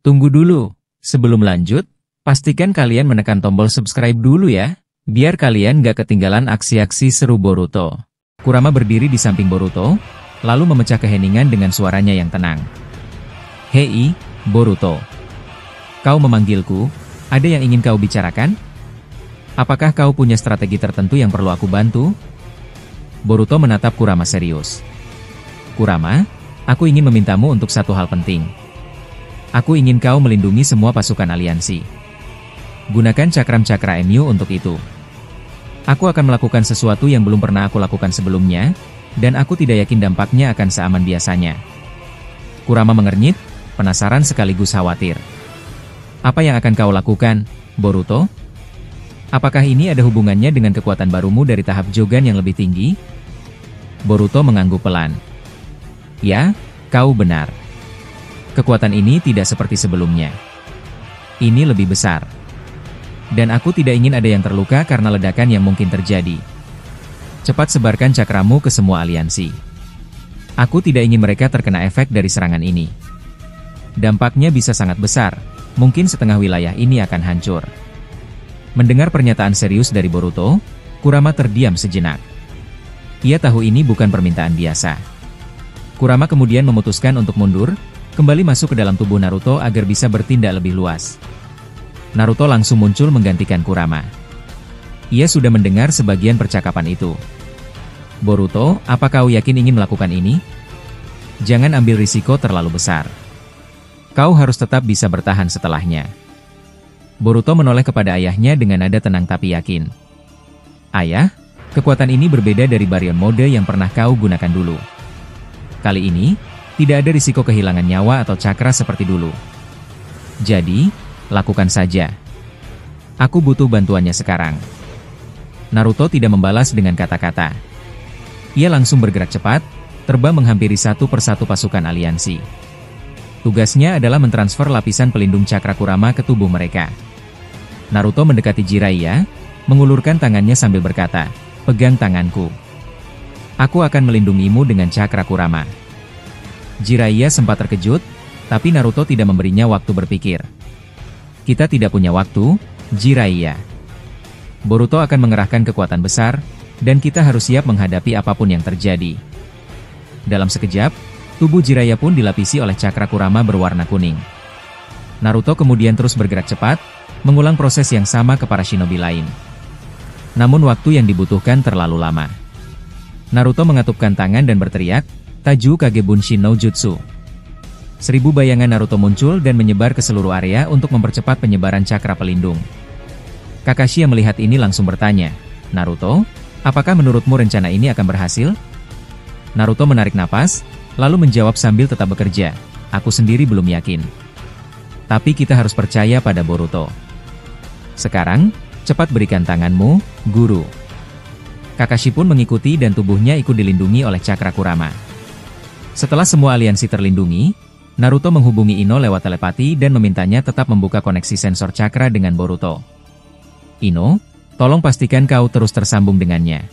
Tunggu dulu. Sebelum lanjut, pastikan kalian menekan tombol subscribe dulu ya, biar kalian gak ketinggalan aksi-aksi seru Boruto. Kurama berdiri di samping Boruto, lalu memecah keheningan dengan suaranya yang tenang. Hei, Boruto. Kau memanggilku, ada yang ingin kau bicarakan? Apakah kau punya strategi tertentu yang perlu aku bantu? Boruto menatap Kurama serius. Kurama, aku ingin memintamu untuk satu hal penting. Aku ingin kau melindungi semua pasukan aliansi. Gunakan cakram-cakra MU untuk itu. Aku akan melakukan sesuatu yang belum pernah aku lakukan sebelumnya, dan aku tidak yakin dampaknya akan seaman biasanya. Kurama mengernyit, penasaran sekaligus khawatir. Apa yang akan kau lakukan, Boruto? Apakah ini ada hubungannya dengan kekuatan barumu dari tahap Jogan yang lebih tinggi? Boruto mengangguk pelan. Ya, kau benar. Kekuatan ini tidak seperti sebelumnya. Ini lebih besar. Dan aku tidak ingin ada yang terluka karena ledakan yang mungkin terjadi. Cepat sebarkan cakramu ke semua aliansi. Aku tidak ingin mereka terkena efek dari serangan ini. Dampaknya bisa sangat besar, mungkin setengah wilayah ini akan hancur. Mendengar pernyataan serius dari Boruto, Kurama terdiam sejenak. Ia tahu ini bukan permintaan biasa. Kurama kemudian memutuskan untuk mundur, kembali masuk ke dalam tubuh Naruto agar bisa bertindak lebih luas. Naruto langsung muncul menggantikan Kurama. Ia sudah mendengar sebagian percakapan itu. Boruto, apa kau yakin ingin melakukan ini? Jangan ambil risiko terlalu besar. Kau harus tetap bisa bertahan setelahnya. Boruto menoleh kepada ayahnya dengan nada tenang tapi yakin. Ayah, kekuatan ini berbeda dari Baryon Mode yang pernah kau gunakan dulu. Kali ini, tidak ada risiko kehilangan nyawa atau cakra seperti dulu. Jadi, lakukan saja. Aku butuh bantuannya sekarang. Naruto tidak membalas dengan kata-kata. Ia langsung bergerak cepat, terbang menghampiri satu persatu pasukan aliansi. Tugasnya adalah mentransfer lapisan pelindung cakra Kurama ke tubuh mereka. Naruto mendekati Jiraiya, mengulurkan tangannya sambil berkata, "Pegang tanganku. Aku akan melindungimu dengan cakra Kurama." Jiraiya sempat terkejut, tapi Naruto tidak memberinya waktu berpikir. Kita tidak punya waktu, Jiraiya. Boruto akan mengerahkan kekuatan besar, dan kita harus siap menghadapi apapun yang terjadi. Dalam sekejap, tubuh Jiraiya pun dilapisi oleh cakra Kurama berwarna kuning. Naruto kemudian terus bergerak cepat, mengulang proses yang sama ke para shinobi lain. Namun waktu yang dibutuhkan terlalu lama. Naruto mengatupkan tangan dan berteriak, "Taju Kage Bunshin no Jutsu." 1000 bayangan Naruto muncul dan menyebar ke seluruh area untuk mempercepat penyebaran cakra pelindung. Kakashi yang melihat ini langsung bertanya, "Naruto, apakah menurutmu rencana ini akan berhasil?" Naruto menarik napas, lalu menjawab sambil tetap bekerja, "Aku sendiri belum yakin. Tapi kita harus percaya pada Boruto. Sekarang, cepat berikan tanganmu, guru." Kakashi pun mengikuti dan tubuhnya ikut dilindungi oleh cakra Kurama. Setelah semua aliansi terlindungi, Naruto menghubungi Ino lewat telepati dan memintanya tetap membuka koneksi sensor cakra dengan Boruto. "Ino, tolong pastikan kau terus tersambung dengannya.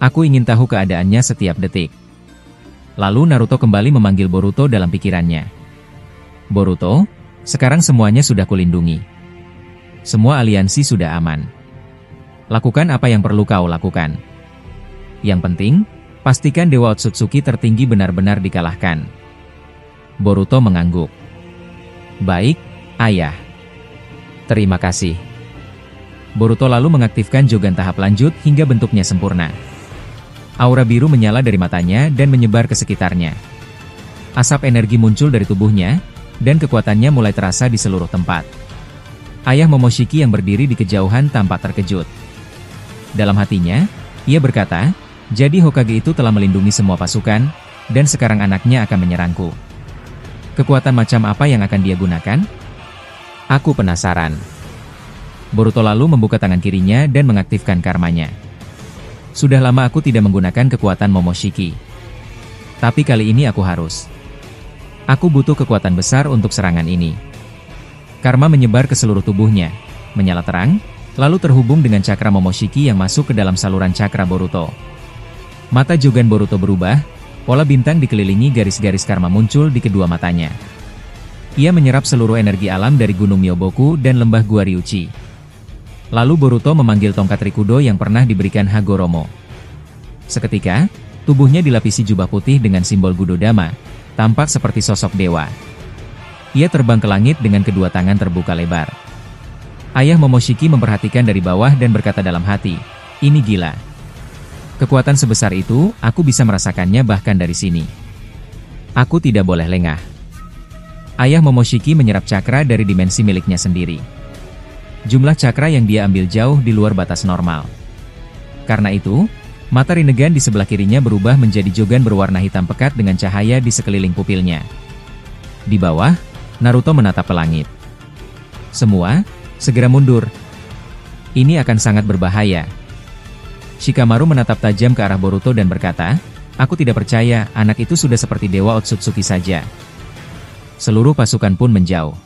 Aku ingin tahu keadaannya setiap detik." Lalu Naruto kembali memanggil Boruto dalam pikirannya. "Boruto, sekarang semuanya sudah kulindungi. Semua aliansi sudah aman. Lakukan apa yang perlu kau lakukan. Yang penting, pastikan Dewa Otsutsuki tertinggi benar-benar dikalahkan." Boruto mengangguk. "Baik, Ayah. Terima kasih." Boruto lalu mengaktifkan Jogan tahap lanjut hingga bentuknya sempurna. Aura biru menyala dari matanya dan menyebar ke sekitarnya. Asap energi muncul dari tubuhnya, dan kekuatannya mulai terasa di seluruh tempat. Ayah Momoshiki yang berdiri di kejauhan tampak terkejut. Dalam hatinya, ia berkata, "Jadi Hokage itu telah melindungi semua pasukan, dan sekarang anaknya akan menyerangku. Kekuatan macam apa yang akan dia gunakan? Aku penasaran." Boruto lalu membuka tangan kirinya dan mengaktifkan karmanya. "Sudah lama aku tidak menggunakan kekuatan Momoshiki. Tapi kali ini aku harus. Aku butuh kekuatan besar untuk serangan ini." Karma menyebar ke seluruh tubuhnya, menyala terang, lalu terhubung dengan cakra Momoshiki yang masuk ke dalam saluran cakra Boruto. Mata Jogan Boruto berubah, pola bintang dikelilingi garis-garis karma muncul di kedua matanya. Ia menyerap seluruh energi alam dari Gunung Myoboku dan lembah Gua Ryuchi. Lalu Boruto memanggil tongkat Rikudo yang pernah diberikan Hagoromo. Seketika, tubuhnya dilapisi jubah putih dengan simbol Gudodama, tampak seperti sosok dewa. Ia terbang ke langit dengan kedua tangan terbuka lebar. Ayah Momoshiki memperhatikan dari bawah dan berkata dalam hati, "Ini gila. Kekuatan sebesar itu, aku bisa merasakannya bahkan dari sini. Aku tidak boleh lengah." Ayah Momoshiki menyerap cakra dari dimensi miliknya sendiri. Jumlah cakra yang dia ambil jauh di luar batas normal. Karena itu, mata Rinnegan di sebelah kirinya berubah menjadi jogan berwarna hitam pekat dengan cahaya di sekeliling pupilnya. Di bawah, Naruto menatap ke langit. "Semua, segera mundur. Ini akan sangat berbahaya." Shikamaru menatap tajam ke arah Boruto dan berkata, "Aku tidak percaya, anak itu sudah seperti Dewa Otsutsuki saja." Seluruh pasukan pun menjauh.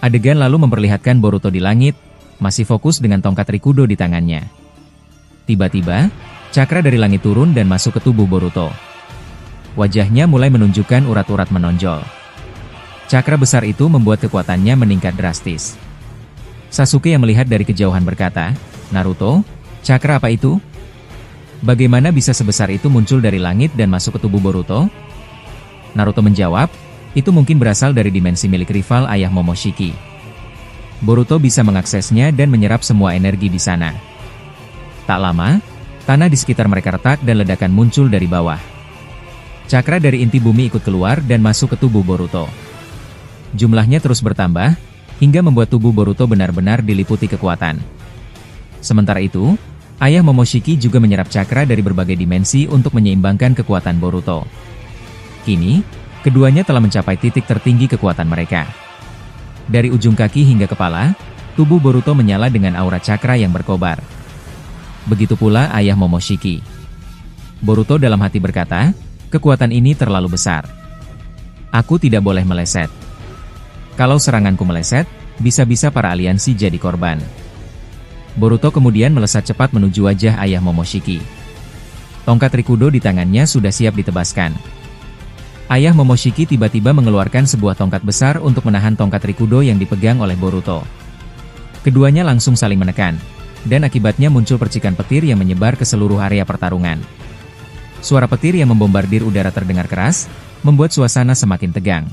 Adegan lalu memperlihatkan Boruto di langit, masih fokus dengan tongkat Rikudo di tangannya. Tiba-tiba, cakra dari langit turun dan masuk ke tubuh Boruto. Wajahnya mulai menunjukkan urat-urat menonjol. Cakra besar itu membuat kekuatannya meningkat drastis. Sasuke yang melihat dari kejauhan berkata, "Naruto, cakra apa itu? Bagaimana bisa sebesar itu muncul dari langit dan masuk ke tubuh Boruto?" Naruto menjawab, "Itu mungkin berasal dari dimensi milik rival ayah Momoshiki. Boruto bisa mengaksesnya dan menyerap semua energi di sana." Tak lama, tanah di sekitar mereka retak dan ledakan muncul dari bawah. Cakra dari inti bumi ikut keluar dan masuk ke tubuh Boruto. Jumlahnya terus bertambah, hingga membuat tubuh Boruto benar-benar diliputi kekuatan. Sementara itu, ayah Momoshiki juga menyerap cakra dari berbagai dimensi untuk menyeimbangkan kekuatan Boruto. Kini, keduanya telah mencapai titik tertinggi kekuatan mereka. Dari ujung kaki hingga kepala, tubuh Boruto menyala dengan aura cakra yang berkobar. Begitu pula ayah Momoshiki. Boruto dalam hati berkata, "Kekuatan ini terlalu besar. Aku tidak boleh meleset. Kalau seranganku meleset, bisa-bisa para aliansi jadi korban." Boruto kemudian melesat cepat menuju wajah ayah Momoshiki. Tongkat Rikudo di tangannya sudah siap ditebaskan. Ayah Momoshiki tiba-tiba mengeluarkan sebuah tongkat besar untuk menahan tongkat Rikudo yang dipegang oleh Boruto. Keduanya langsung saling menekan, dan akibatnya muncul percikan petir yang menyebar ke seluruh area pertarungan. Suara petir yang membombardir udara terdengar keras, membuat suasana semakin tegang.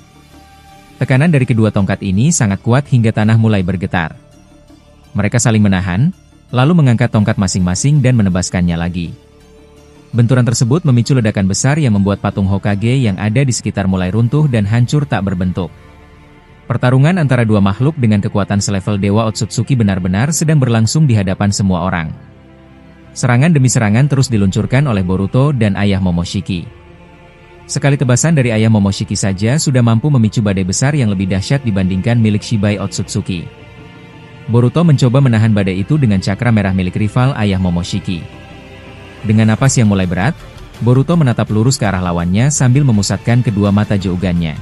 Tekanan dari kedua tongkat ini sangat kuat hingga tanah mulai bergetar. Mereka saling menahan, lalu mengangkat tongkat masing-masing dan menebaskannya lagi. Benturan tersebut memicu ledakan besar yang membuat patung Hokage yang ada di sekitar mulai runtuh dan hancur tak berbentuk. Pertarungan antara dua makhluk dengan kekuatan selevel Dewa Otsutsuki benar-benar sedang berlangsung di hadapan semua orang. Serangan demi serangan terus diluncurkan oleh Boruto dan ayah Momoshiki. Sekali tebasan dari ayah Momoshiki saja sudah mampu memicu badai besar yang lebih dahsyat dibandingkan milik Shibai Otsutsuki. Boruto mencoba menahan badai itu dengan cakra merah milik rival ayah Momoshiki. Dengan napas yang mulai berat, Boruto menatap lurus ke arah lawannya sambil memusatkan kedua mata Jougannya.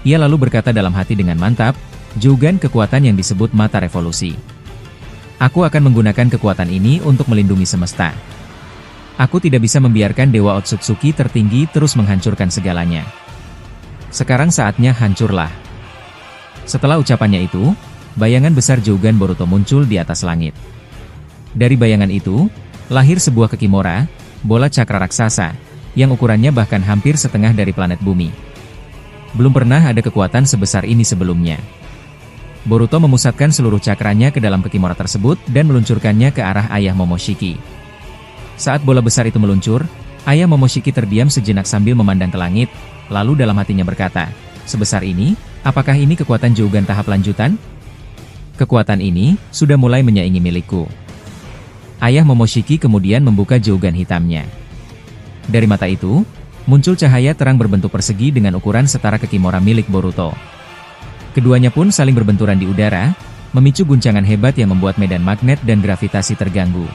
Ia lalu berkata dalam hati dengan mantap, "Jougan kekuatan yang disebut mata revolusi. Aku akan menggunakan kekuatan ini untuk melindungi semesta. Aku tidak bisa membiarkan Dewa Otsutsuki tertinggi terus menghancurkan segalanya. Sekarang saatnya hancurlah." Setelah ucapannya itu, bayangan besar Jougan Boruto muncul di atas langit. Dari bayangan itu, lahir sebuah Kekimora, bola cakra raksasa, yang ukurannya bahkan hampir setengah dari planet bumi. Belum pernah ada kekuatan sebesar ini sebelumnya. Boruto memusatkan seluruh cakranya ke dalam Kekimora tersebut dan meluncurkannya ke arah ayah Momoshiki. Saat bola besar itu meluncur, ayah Momoshiki terdiam sejenak sambil memandang ke langit, lalu dalam hatinya berkata, "Sebesar ini, apakah ini kekuatan Jougan tahap lanjutan? Kekuatan ini sudah mulai menyaingi milikku." Ayah Momoshiki kemudian membuka Jougan hitamnya. Dari mata itu, muncul cahaya terang berbentuk persegi dengan ukuran setara Kekimora milik Boruto. Keduanya pun saling berbenturan di udara, memicu guncangan hebat yang membuat medan magnet dan gravitasi terganggu.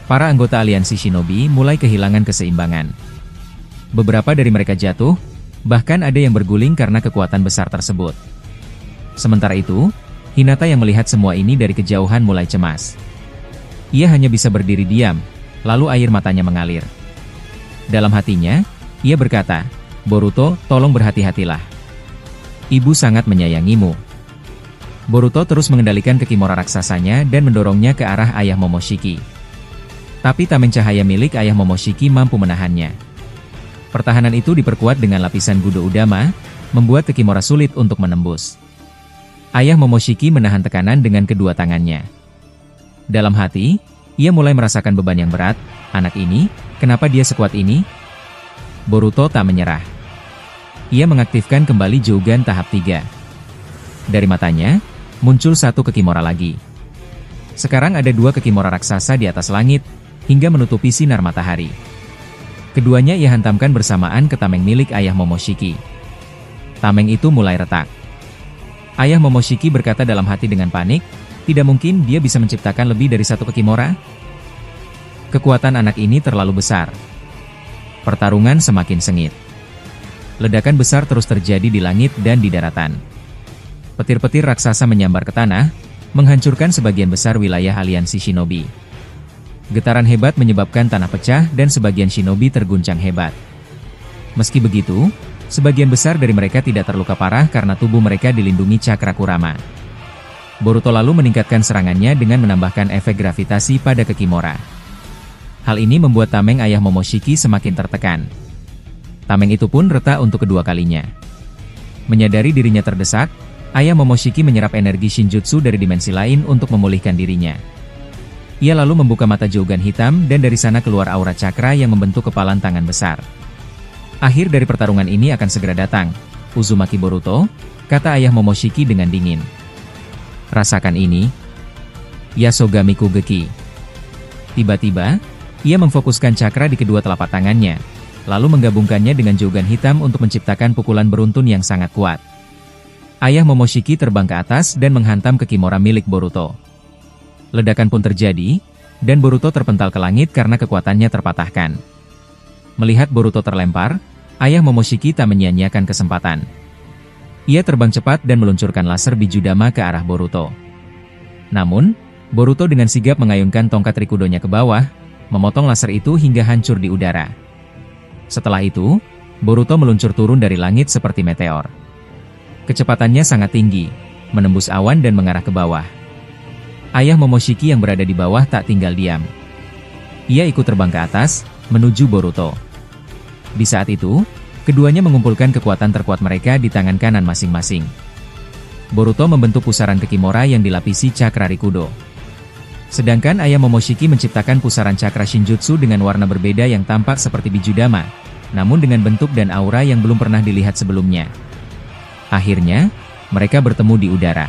Para anggota aliansi shinobi mulai kehilangan keseimbangan. Beberapa dari mereka jatuh, bahkan ada yang berguling karena kekuatan besar tersebut. Sementara itu, Hinata yang melihat semua ini dari kejauhan mulai cemas. Ia hanya bisa berdiri diam, lalu air matanya mengalir. Dalam hatinya, ia berkata, "Boruto, tolong berhati-hatilah. Ibu sangat menyayangimu. Boruto terus mengendalikan Kekimora raksasanya dan mendorongnya ke arah ayah Momoshiki. Tapi tameng cahaya milik ayah Momoshiki mampu menahannya. Pertahanan itu diperkuat dengan lapisan Gudo Udama, membuat Kekimora sulit untuk menembus. Ayah Momoshiki menahan tekanan dengan kedua tangannya. Dalam hati, ia mulai merasakan beban yang berat. Anak ini, kenapa dia sekuat ini? Boruto tak menyerah. Ia mengaktifkan kembali Jougan tahap 3. Dari matanya, muncul satu Kekimora lagi. Sekarang ada dua Kekimora raksasa di atas langit, hingga menutupi sinar matahari. Keduanya ia hantamkan bersamaan ke tameng milik ayah Momoshiki. Tameng itu mulai retak. Ayah Momoshiki berkata dalam hati dengan panik, tidak mungkin dia bisa menciptakan lebih dari satu Kekimora. Kekuatan anak ini terlalu besar. Pertarungan semakin sengit. Ledakan besar terus terjadi di langit dan di daratan. Petir-petir raksasa menyambar ke tanah, menghancurkan sebagian besar wilayah aliansi shinobi. Getaran hebat menyebabkan tanah pecah dan sebagian shinobi terguncang hebat. Meski begitu, sebagian besar dari mereka tidak terluka parah karena tubuh mereka dilindungi cakra Kurama. Boruto lalu meningkatkan serangannya dengan menambahkan efek gravitasi pada Kekimora. Hal ini membuat tameng ayah Momoshiki semakin tertekan. Tameng itu pun retak untuk kedua kalinya. Menyadari dirinya terdesak, ayah Momoshiki menyerap energi Shinjutsu dari dimensi lain untuk memulihkan dirinya. Ia lalu membuka mata Jougan hitam dan dari sana keluar aura cakra yang membentuk kepalan tangan besar. Akhir dari pertarungan ini akan segera datang, Uzumaki Boruto, kata ayah Momoshiki dengan dingin. Rasakan ini. Yasogami Kugeki. Tiba-tiba, ia memfokuskan cakra di kedua telapak tangannya, lalu menggabungkannya dengan Jougan hitam untuk menciptakan pukulan beruntun yang sangat kuat. Ayah Momoshiki terbang ke atas dan menghantam Kekimora milik Boruto. Ledakan pun terjadi, dan Boruto terpental ke langit karena kekuatannya terpatahkan. Melihat Boruto terlempar, ayah Momoshiki tak menyia-nyiakan kesempatan. Ia terbang cepat dan meluncurkan laser Bijudama ke arah Boruto. Namun, Boruto dengan sigap mengayunkan tongkat Rikudonya ke bawah, memotong laser itu hingga hancur di udara. Setelah itu, Boruto meluncur turun dari langit seperti meteor. Kecepatannya sangat tinggi, menembus awan dan mengarah ke bawah. Ayah Momoshiki yang berada di bawah tak tinggal diam. Ia ikut terbang ke atas, menuju Boruto. Di saat itu, keduanya mengumpulkan kekuatan terkuat mereka di tangan kanan masing-masing. Boruto membentuk pusaran Kekimora yang dilapisi cakra Rikudo. Sedangkan ayah Momoshiki menciptakan pusaran cakra Shinjutsu dengan warna berbeda yang tampak seperti Bijudama, namun dengan bentuk dan aura yang belum pernah dilihat sebelumnya. Akhirnya, mereka bertemu di udara.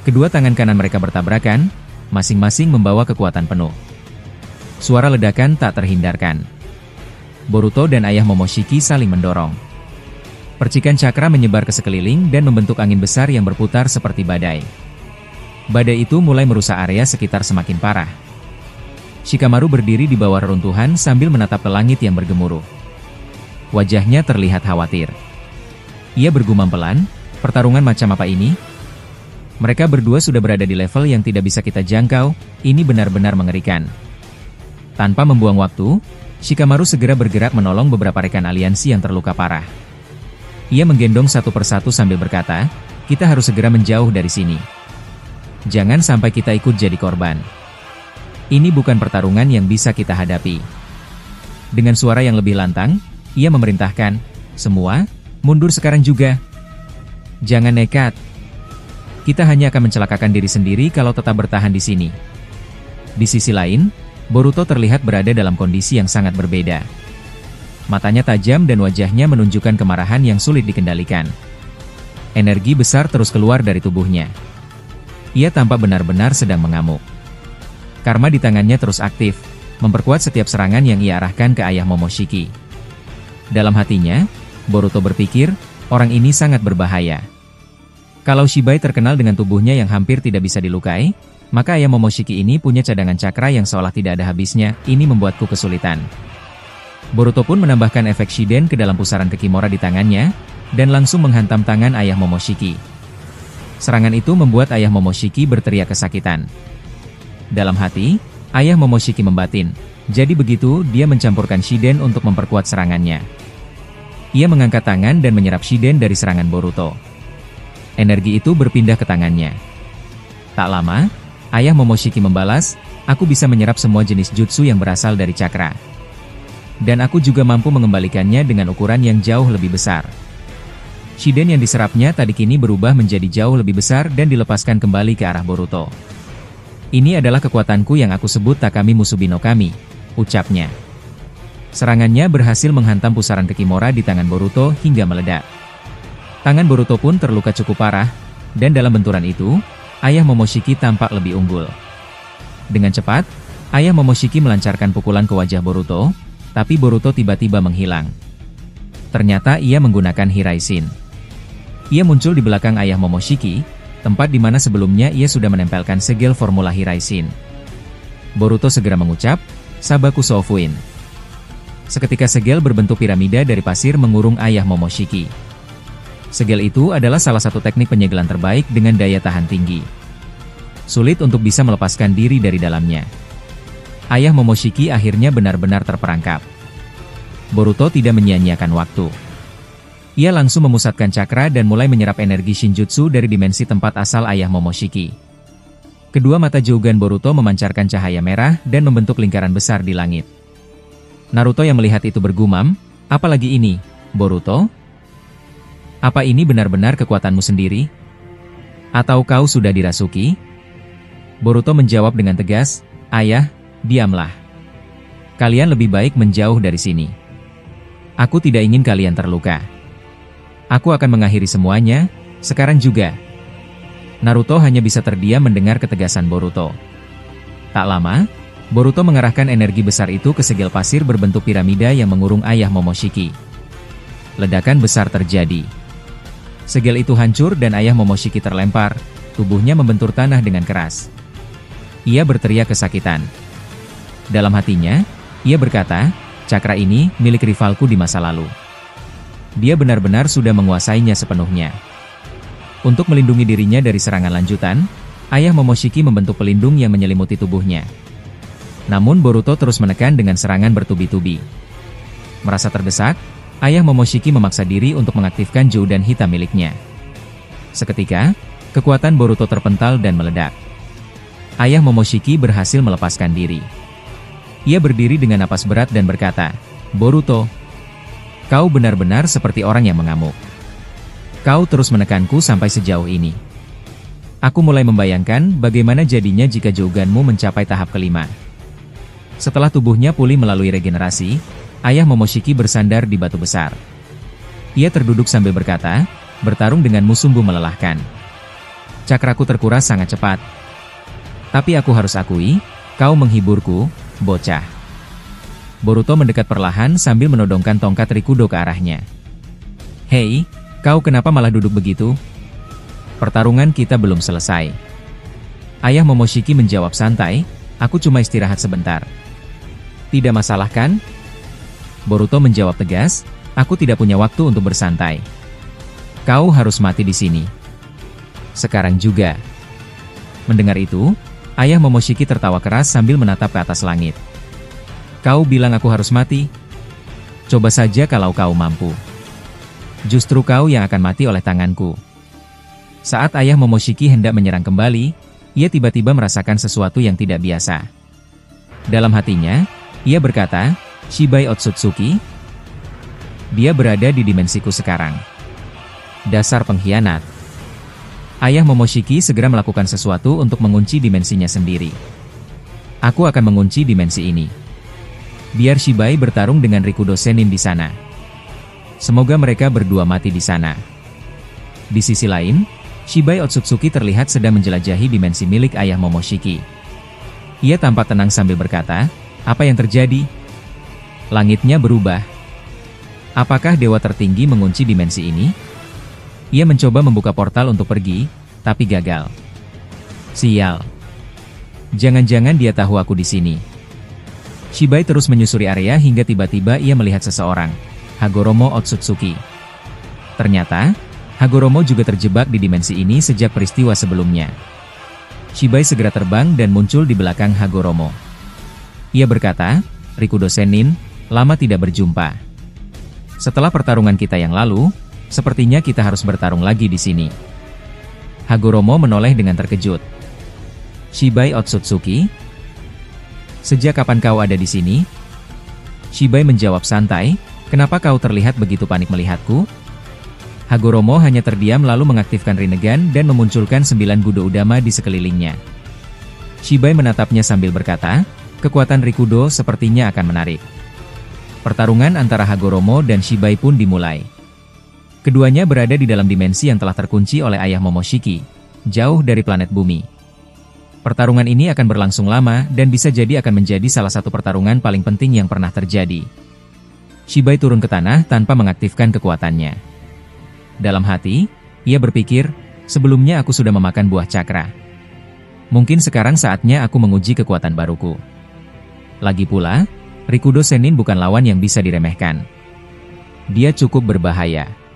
Kedua tangan kanan mereka bertabrakan, masing-masing membawa kekuatan penuh. Suara ledakan tak terhindarkan. Boruto dan ayah Momoshiki saling mendorong. Percikan cakra menyebar ke sekeliling dan membentuk angin besar yang berputar seperti badai. Badai itu mulai merusak area sekitar semakin parah. Shikamaru berdiri di bawah reruntuhan sambil menatap ke langit yang bergemuruh. Wajahnya terlihat khawatir. Ia bergumam pelan, pertarungan macam apa ini? Mereka berdua sudah berada di level yang tidak bisa kita jangkau, ini benar-benar mengerikan. Tanpa membuang waktu, Shikamaru segera bergerak menolong beberapa rekan aliansi yang terluka parah. Ia menggendong satu persatu sambil berkata, kita harus segera menjauh dari sini. Jangan sampai kita ikut jadi korban. Ini bukan pertarungan yang bisa kita hadapi. Dengan suara yang lebih lantang, ia memerintahkan, semua, mundur sekarang juga. Jangan nekat. Kita hanya akan mencelakakan diri sendiri kalau tetap bertahan di sini. Di sisi lain, Boruto terlihat berada dalam kondisi yang sangat berbeda. Matanya tajam dan wajahnya menunjukkan kemarahan yang sulit dikendalikan. Energi besar terus keluar dari tubuhnya. Ia tampak benar-benar sedang mengamuk. Karma di tangannya terus aktif, memperkuat setiap serangan yang ia arahkan ke ayah Momoshiki. Dalam hatinya, Boruto berpikir, orang ini sangat berbahaya. Kalau Shibai terkenal dengan tubuhnya yang hampir tidak bisa dilukai, maka ayah Momoshiki ini punya cadangan cakra yang seolah tidak ada habisnya, ini membuatku kesulitan. Boruto pun menambahkan efek Shiden ke dalam pusaran Kekimora di tangannya, dan langsung menghantam tangan ayah Momoshiki. Serangan itu membuat ayah Momoshiki berteriak kesakitan. Dalam hati, ayah Momoshiki membatin, jadi begitu dia mencampurkan Shiden untuk memperkuat serangannya. Ia mengangkat tangan dan menyerap Shiden dari serangan Boruto. Energi itu berpindah ke tangannya. Tak lama, ayah Momoshiki membalas, aku bisa menyerap semua jenis jutsu yang berasal dari cakra. Dan aku juga mampu mengembalikannya dengan ukuran yang jauh lebih besar. Shiden yang diserapnya tadi kini berubah menjadi jauh lebih besar dan dilepaskan kembali ke arah Boruto. Ini adalah kekuatanku yang aku sebut Takami Musubi no Kami, ucapnya. Serangannya berhasil menghantam pusaran Kekimora di tangan Boruto hingga meledak. Tangan Boruto pun terluka cukup parah, dan dalam benturan itu, ayah Momoshiki tampak lebih unggul. Dengan cepat, ayah Momoshiki melancarkan pukulan ke wajah Boruto, tapi Boruto tiba-tiba menghilang. Ternyata ia menggunakan Hiraishin. Ia muncul di belakang ayah Momoshiki, tempat di mana sebelumnya ia sudah menempelkan segel formula Hiraishin. Boruto segera mengucap, Sabaku Soufuin. Seketika segel berbentuk piramida dari pasir mengurung ayah Momoshiki. Segel itu adalah salah satu teknik penyegelan terbaik dengan daya tahan tinggi. Sulit untuk bisa melepaskan diri dari dalamnya. Ayah Momoshiki akhirnya benar-benar terperangkap. Boruto tidak menyia-nyiakan waktu. Ia langsung memusatkan cakra dan mulai menyerap energi Shinjutsu dari dimensi tempat asal ayah Momoshiki. Kedua mata Jougan Boruto memancarkan cahaya merah dan membentuk lingkaran besar di langit. Naruto yang melihat itu bergumam, apalagi ini, Boruto? Apa ini benar-benar kekuatanmu sendiri? Atau kau sudah dirasuki? Boruto menjawab dengan tegas, ayah, diamlah. Kalian lebih baik menjauh dari sini. Aku tidak ingin kalian terluka. Aku akan mengakhiri semuanya, sekarang juga. Naruto hanya bisa terdiam mendengar ketegasan Boruto. Tak lama, Boruto mengarahkan energi besar itu ke segel pasir berbentuk piramida yang mengurung ayah Momoshiki. Ledakan besar terjadi. Segel itu hancur dan ayah Momoshiki terlempar, tubuhnya membentur tanah dengan keras. Ia berteriak kesakitan. Dalam hatinya, ia berkata, cakra ini milik rivalku di masa lalu. Dia benar-benar sudah menguasainya sepenuhnya. Untuk melindungi dirinya dari serangan lanjutan, ayah Momoshiki membentuk pelindung yang menyelimuti tubuhnya. Namun Boruto terus menekan dengan serangan bertubi-tubi. Merasa terdesak, ayah Momoshiki memaksa diri untuk mengaktifkan Joudan hitam miliknya. Seketika, kekuatan Boruto terpental dan meledak. Ayah Momoshiki berhasil melepaskan diri. Ia berdiri dengan napas berat dan berkata, Boruto, kau benar-benar seperti orang yang mengamuk. Kau terus menekanku sampai sejauh ini. Aku mulai membayangkan bagaimana jadinya jika Jouganmu mencapai tahap kelima. Setelah tubuhnya pulih melalui regenerasi, ayah Momoshiki bersandar di batu besar. Ia terduduk sambil berkata, bertarung denganmu sungguh melelahkan. Cakraku terkuras sangat cepat. Tapi aku harus akui, kau menghiburku, bocah. Boruto mendekat perlahan sambil menodongkan tongkat Rikudo ke arahnya. Hei, kau kenapa malah duduk begitu? Pertarungan kita belum selesai. Ayah Momoshiki menjawab santai, aku cuma istirahat sebentar. Tidak masalah kan? Boruto menjawab tegas, aku tidak punya waktu untuk bersantai. Kau harus mati di sini. Sekarang juga. Mendengar itu, ayah Momoshiki tertawa keras sambil menatap ke atas langit. Kau bilang aku harus mati? Coba saja kalau kau mampu. Justru kau yang akan mati oleh tanganku. Saat ayah Momoshiki hendak menyerang kembali, ia tiba-tiba merasakan sesuatu yang tidak biasa. Dalam hatinya, ia berkata, Shibai Otsutsuki? Dia berada di dimensiku sekarang. Dasar pengkhianat. Ayah Momoshiki segera melakukan sesuatu untuk mengunci dimensinya sendiri. Aku akan mengunci dimensi ini. Biar Shibai bertarung dengan Rikudo Sennin di sana. Semoga mereka berdua mati di sana. Di sisi lain, Shibai Otsutsuki terlihat sedang menjelajahi dimensi milik ayah Momoshiki. Ia tampak tenang sambil berkata, apa yang terjadi? Langitnya berubah. Apakah dewa tertinggi mengunci dimensi ini? Ia mencoba membuka portal untuk pergi, tapi gagal. Sial. Jangan-jangan dia tahu aku di sini. Shibai terus menyusuri area hingga tiba-tiba ia melihat seseorang, Hagoromo Otsutsuki. Ternyata, Hagoromo juga terjebak di dimensi ini sejak peristiwa sebelumnya. Shibai segera terbang dan muncul di belakang Hagoromo. Ia berkata, Rikudo Sennin, lama tidak berjumpa. Setelah pertarungan kita yang lalu, sepertinya kita harus bertarung lagi di sini. Hagoromo menoleh dengan terkejut. Shibai Otsutsuki? Sejak kapan kau ada di sini? Shibai menjawab santai, kenapa kau terlihat begitu panik melihatku? Hagoromo hanya terdiam lalu mengaktifkan Rinnegan dan memunculkan 9 Budo Udama di sekelilingnya. Shibai menatapnya sambil berkata, kekuatan Rikudo sepertinya akan menarik. Pertarungan antara Hagoromo dan Shibai pun dimulai. Keduanya berada di dalam dimensi yang telah terkunci oleh ayah Momoshiki, jauh dari planet bumi. Pertarungan ini akan berlangsung lama dan bisa jadi akan menjadi salah satu pertarungan paling penting yang pernah terjadi. Shibai turun ke tanah tanpa mengaktifkan kekuatannya. Dalam hati, ia berpikir, sebelumnya aku sudah memakan buah cakra. Mungkin sekarang saatnya aku menguji kekuatan baruku. Lagi pula, Rikudo Sennin bukan lawan yang bisa diremehkan. Dia cukup berbahaya.